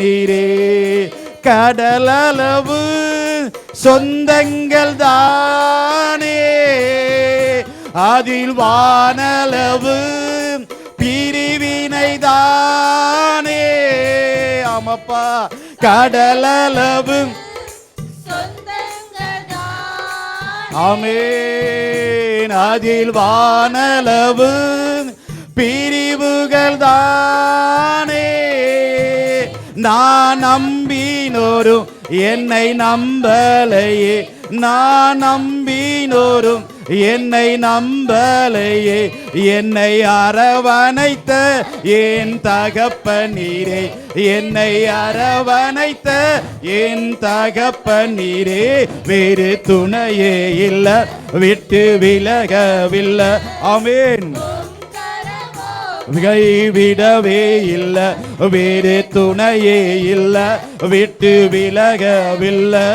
நீரே கடலளவு சொந்தங்கள் தானே, அதில் வானளவு பிரிவினை தானே. ஆமப்பா, கடலளவு ஆமென், அதில் வானளவு பிரிவுகள் தானே. நான் நம்பினோரும் என்னை நம்பலையே, நான் நம்பினோரும் என்னை நம்பலையே, என்னை அரவணைத்த என் தகப்பனீரே, என்னை அரவணைத்த என் தகப்பனீரே. வேறு துணையே இல்ல, விட்டு விலகவில்லை. ஆமென், கைவிடவே இல்ல, வேறு துணையே இல்ல, விட்டு விலகவில்லை.